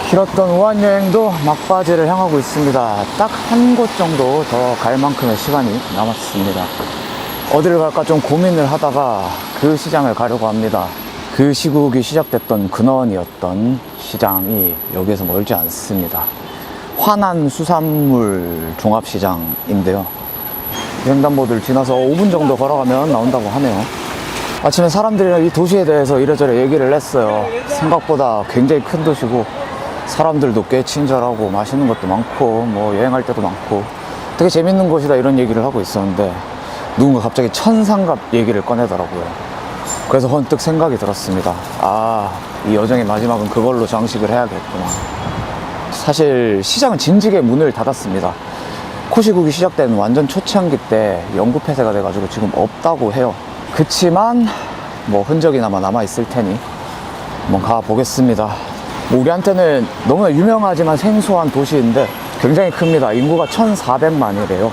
길었던 우한여행도 막바지를 향하고 있습니다. 딱 한 곳 정도 더 갈 만큼의 시간이 남았습니다. 어디를 갈까 좀 고민을 하다가 그 시장을 가려고 합니다. 그 시국이 시작됐던 근원이었던 시장이 여기에서 멀지 않습니다. 환안 수산물 종합시장인데요. 횡단보도를 지나서 5분 정도 걸어가면 나온다고 하네요. 아침에 사람들이랑 이 도시에 대해서 이래저래 얘기를 했어요. 생각보다 굉장히 큰 도시고 사람들도 꽤 친절하고 맛있는 것도 많고 뭐 여행할 때도 많고 되게 재밌는 곳이다 이런 얘기를 하고 있었는데 누군가 갑자기 천상갑 얘기를 꺼내더라고요. 그래서 헌뜩 생각이 들었습니다. 아, 이 여정의 마지막은 그걸로 장식을 해야겠구나. 사실 시장은 진지게 문을 닫았습니다. 코시국이 시작된 완전 초창기 때 영구 폐쇄가 돼가지고 지금 없다고 해요. 그치만 뭐 흔적이나마 남아있을 테니 한번 가보겠습니다. 뭐 우리한테는 너무나 유명하지만 생소한 도시인데 굉장히 큽니다. 인구가 1,400만이래요.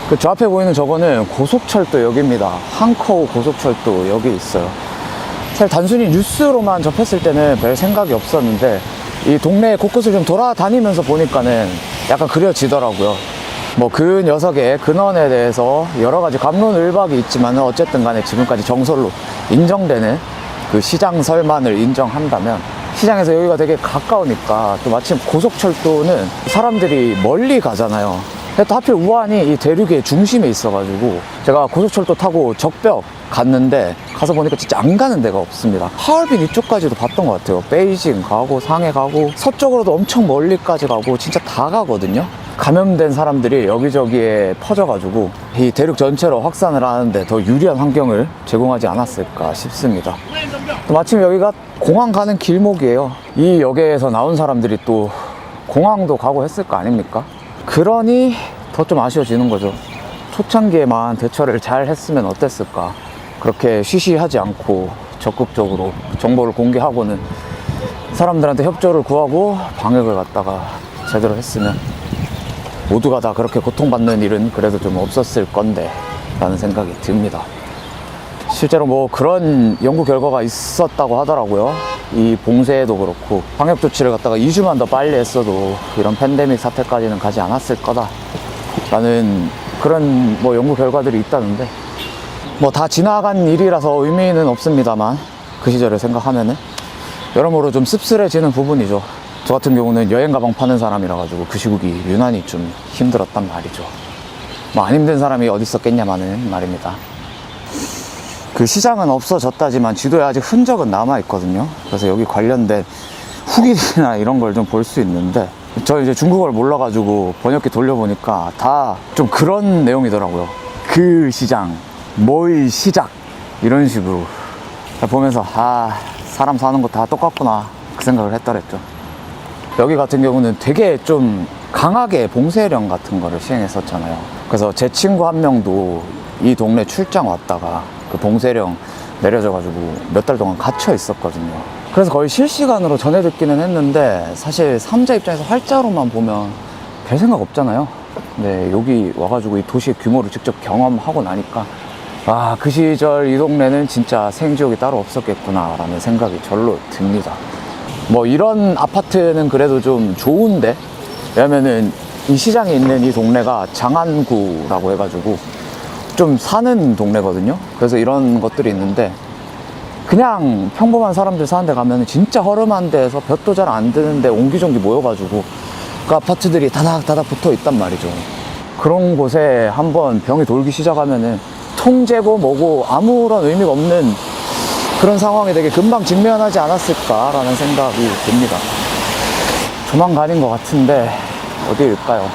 그 저 앞에 보이는 저거는 고속철도역입니다. 항커우 고속철도역이 있어요. 사실 단순히 뉴스로만 접했을 때는 별 생각이 없었는데 이 동네 곳곳을 좀 돌아다니면서 보니까는 약간 그려지더라고요. 뭐 그 녀석의 근원에 대해서 여러 가지 갑론을박이 있지만 어쨌든 간에 지금까지 정설로 인정되는 그 시장설만을 인정한다면 시장에서 여기가 되게 가까우니까 또 마침 고속철도는 사람들이 멀리 가잖아요. 또 하필 우한이 이 대륙의 중심에 있어가지고 제가 고속철도 타고 적벽 갔는데 가서 보니까 진짜 안 가는 데가 없습니다. 하얼빈 이쪽까지도 봤던 것 같아요. 베이징 가고 상해 가고 서쪽으로도 엄청 멀리까지 가고 진짜 다 가거든요. 감염된 사람들이 여기저기에 퍼져가지고 이 대륙 전체로 확산을 하는데 더 유리한 환경을 제공하지 않았을까 싶습니다. 또 마침 여기가 공항 가는 길목이에요. 이 역에서 나온 사람들이 또 공항도 가고 했을 거 아닙니까? 그러니 더 좀 아쉬워지는 거죠. 초창기에만 대처를 잘 했으면 어땠을까. 그렇게 쉬쉬하지 않고 적극적으로 정보를 공개하고는 사람들한테 협조를 구하고 방역을 갖다가 제대로 했으면 모두가 다 그렇게 고통받는 일은 그래도 좀 없었을 건데 라는 생각이 듭니다. 실제로 뭐 그런 연구 결과가 있었다고 하더라고요. 이 봉쇄도 그렇고 방역 조치를 갖다가 2주만 더 빨리 했어도 이런 팬데믹 사태까지는 가지 않았을 거다 라는 그런 뭐 연구 결과들이 있다는데 뭐 다 지나간 일이라서 의미는 없습니다만 그 시절을 생각하면은 여러모로 좀 씁쓸해지는 부분이죠. 저 같은 경우는 여행 가방 파는 사람이라 가지고 그 시국이 유난히 좀 힘들었단 말이죠. 뭐 안 힘든 사람이 어디 있었겠냐마는 말입니다. 그 시장은 없어졌다지만 지도에 아직 흔적은 남아 있거든요. 그래서 여기 관련된 후기나 이런 걸 좀 볼 수 있는데 저 이제 중국어를 몰라가지고 번역기 돌려보니까 다 좀 그런 내용이더라고요. 그 시장, 뭐의 시작 이런 식으로 보면서 아, 사람 사는 거 다 똑같구나 그 생각을 했더랬죠. 여기 같은 경우는 되게 좀 강하게 봉쇄령 같은 거를 시행했었잖아요. 그래서 제 친구 한 명도 이 동네 출장 왔다가 그 봉쇄령 내려져가지고 몇 달 동안 갇혀 있었거든요. 그래서 거의 실시간으로 전해 듣기는 했는데 사실 삼자 입장에서 활자로만 보면 별 생각 없잖아요. 근데 여기 와가지고 이 도시의 규모를 직접 경험하고 나니까 아, 그 시절 이 동네는 진짜 생지옥이 따로 없었겠구나 라는 생각이 절로 듭니다. 뭐 이런 아파트는 그래도 좀 좋은데 왜냐면은 이 시장에 있는 이 동네가 장안구라고 해가지고 좀 사는 동네거든요. 그래서 이런 것들이 있는데 그냥 평범한 사람들 사는 데 가면 진짜 허름한 데에서 볕도 잘 안 드는데 옹기종기 모여가지고 그 아파트들이 다닥다닥 붙어 있단 말이죠. 그런 곳에 한번 병이 돌기 시작하면은 통제고 뭐고 아무런 의미가 없는 그런 상황에 되게 금방 직면하지 않았을까라는 생각이 듭니다. 조만간인 것 같은데 어디일까요?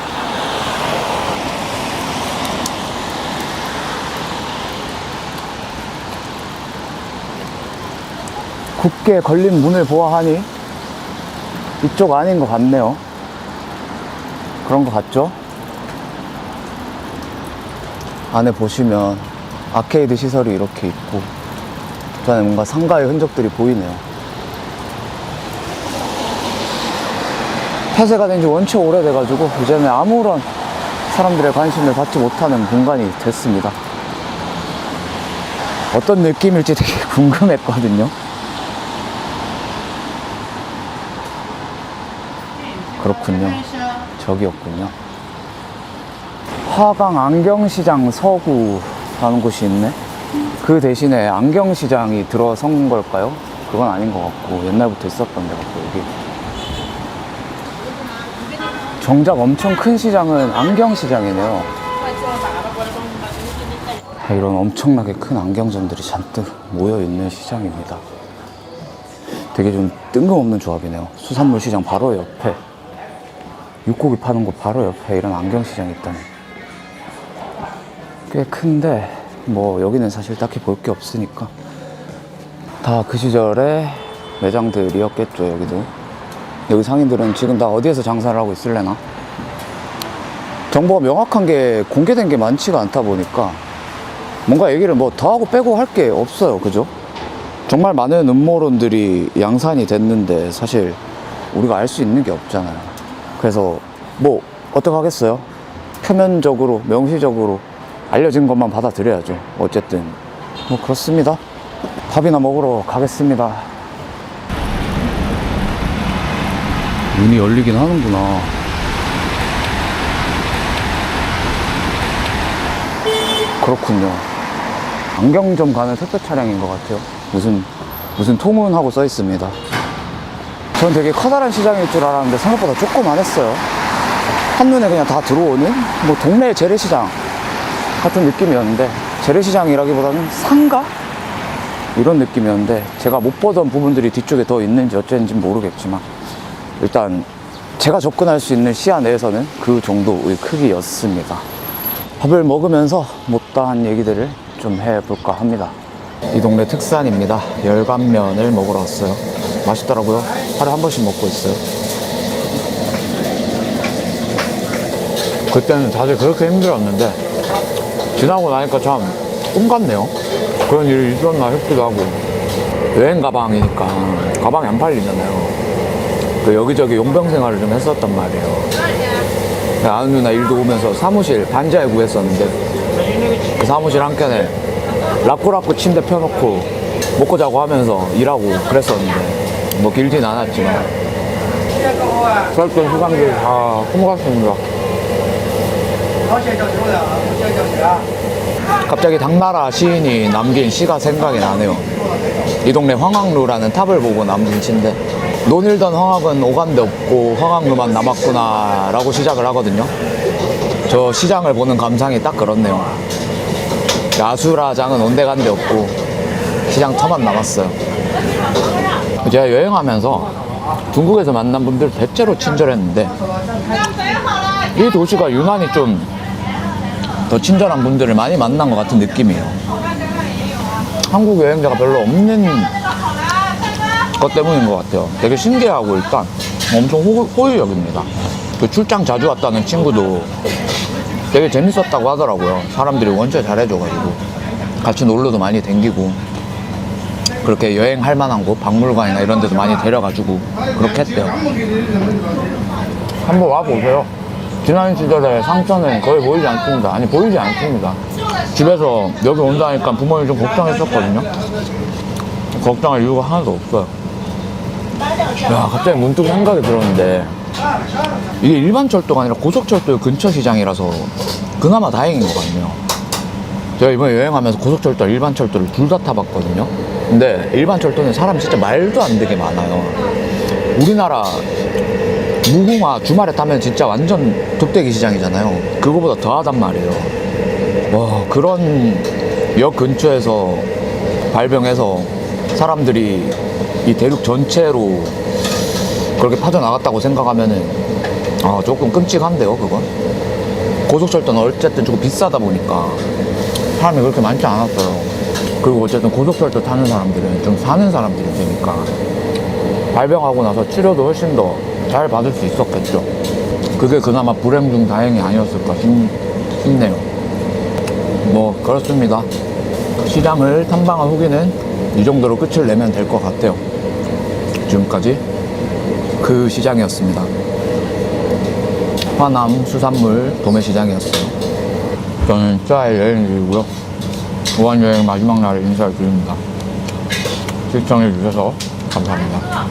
굳게 걸린 문을 보아하니 이쪽 아닌 것 같네요. 그런 것 같죠? 안에 보시면 아케이드 시설이 이렇게 있고 그 안에 뭔가 상가의 흔적들이 보이네요. 폐쇄가 된 지 원체 오래돼가지고 이제는 아무런 사람들의 관심을 받지 못하는 공간이 됐습니다. 어떤 느낌일지 되게 궁금했거든요. 그렇군요. 저기였군요. 화강 안경시장 서구라는 곳이 있네. 그 대신에 안경시장이 들어선 걸까요? 그건 아닌 것 같고 옛날부터 있었던 데 같고 여기. 정작 엄청 큰 시장은 안경시장이네요. 이런 엄청나게 큰 안경점들이 잔뜩 모여있는 시장입니다. 되게 좀 뜬금없는 조합이네요. 수산물 시장 바로 옆에, 육고기 파는 곳 바로 옆에 이런 안경시장이 있다니. 꽤 큰데 뭐 여기는 사실 딱히 볼 게 없으니까 다 그 시절의 매장들이었겠죠. 여기도. 여기 상인들은 지금 다 어디에서 장사를 하고 있을래나? 정보가 명확한 게 공개된 게 많지가 않다 보니까 뭔가 얘기를 뭐 더하고 빼고 할 게 없어요. 그죠? 정말 많은 음모론들이 양산이 됐는데 사실 우리가 알 수 있는 게 없잖아요. 그래서 뭐 어떡하겠어요? 표면적으로 명시적으로 알려진 것만 받아들여야죠. 어쨌든 뭐 그렇습니다. 밥이나 먹으러 가겠습니다. 문이 열리긴 하는구나. 그렇군요. 안경점 가는 택배 차량인 것 같아요. 무슨 통운하고 써 있습니다. 전 되게 커다란 시장일 줄 알았는데 생각보다 조그만했어요. 한눈에 그냥 다 들어오는 뭐 동네 재래시장 같은 느낌이었는데, 재래시장이라기보다는 상가? 이런 느낌이었는데 제가 못 보던 부분들이 뒤쪽에 더 있는지 어쩐지 모르겠지만 일단 제가 접근할 수 있는 시야 내에서는 그 정도의 크기였습니다. 밥을 먹으면서 못다한 얘기들을 좀 해볼까 합니다. 이 동네 특산입니다. 열감면을 먹으러 왔어요. 맛있더라고요. 하루에 한 번씩 먹고 있어요. 그때는 다들 그렇게 힘들었는데 지나고 나니까 참 꿈 같네요. 그런 일이 있었나 싶기도 하고. 여행 가방이니까 가방이 안 팔리잖아요. 그 여기저기 용병 생활을 좀 했었단 말이에요. 아는 누나 일도 오면서 사무실 반지하에 구했었는데 그 사무실 한켠에 라꾸라꾸 침대 펴놓고 먹고 자고 하면서 일하고 그랬었는데 뭐 길진 않았지만 그랬던 시간들이 다 꿈같습니다. 갑자기 당나라 시인이 남긴 시가 생각이 나네요. 이 동네 황학루라는 탑을 보고 남긴 시인데, 논일던 황학은 오간데 없고 황학루만 남았구나 라고 시작을 하거든요. 저 시장을 보는 감상이 딱 그렇네요. 야수라장은 온데간데 없고 시장 터만 남았어요. 제가 여행하면서 중국에서 만난 분들 대체로 친절했는데 이 도시가 유난히 좀 더 친절한 분들을 많이 만난 것 같은 느낌이에요. 한국 여행자가 별로 없는 것 때문인 것 같아요. 되게 신기하고 일단 엄청 호의적입니다. 그 출장 자주 왔다는 친구도 되게 재밌었다고 하더라고요. 사람들이 원체 잘해줘가지고 같이 놀러도 많이 댕기고 그렇게 여행할 만한 곳, 박물관이나 이런 데도 많이 데려가지고 그렇게 했대요. 한번 와보세요. 지난 시절에 상처는 거의 보이지 않습니다. 아니, 보이지 않습니다. 집에서 여기 온다니까 부모님이 좀 걱정했었거든요. 걱정할 이유가 하나도 없어요. 야, 갑자기 문득 생각이 들었는데 이게 일반 철도가 아니라 고속철도 근처 시장이라서 그나마 다행인 것 같네요. 제가 이번에 여행하면서 고속철도와 일반 철도를 둘 다 타봤거든요. 근데 일반 철도는 사람이 진짜 말도 안 되게 많아요. 우리나라 무궁화 주말에 타면 진짜 완전 뚝배기 시장이잖아요. 그거보다 더하단 말이에요. 와, 그런 역 근처에서 발병해서 사람들이 이 대륙 전체로 그렇게 빠져나갔다고 생각하면은 조금 끔찍한데요, 그건. 고속철도는 어쨌든 조금 비싸다 보니까 사람이 그렇게 많지 않았어요. 그리고 어쨌든 고속철도 타는 사람들은 좀 사는 사람들이 되니까 발병하고 나서 치료도 훨씬 더 잘 받을 수 있었겠죠. 그게 그나마 불행 중 다행이 아니었을까 싶네요. 뭐 그렇습니다. 시장을 탐방한 후기는 이 정도로 끝을 내면 될 것 같아요. 지금까지 그 시장이었습니다. 화남 수산물 도매시장이었어요. 저는 짜의 여행 중이고요. 무한여행 마지막 날에 인사를 드립니다. 시청해주셔서 감사합니다.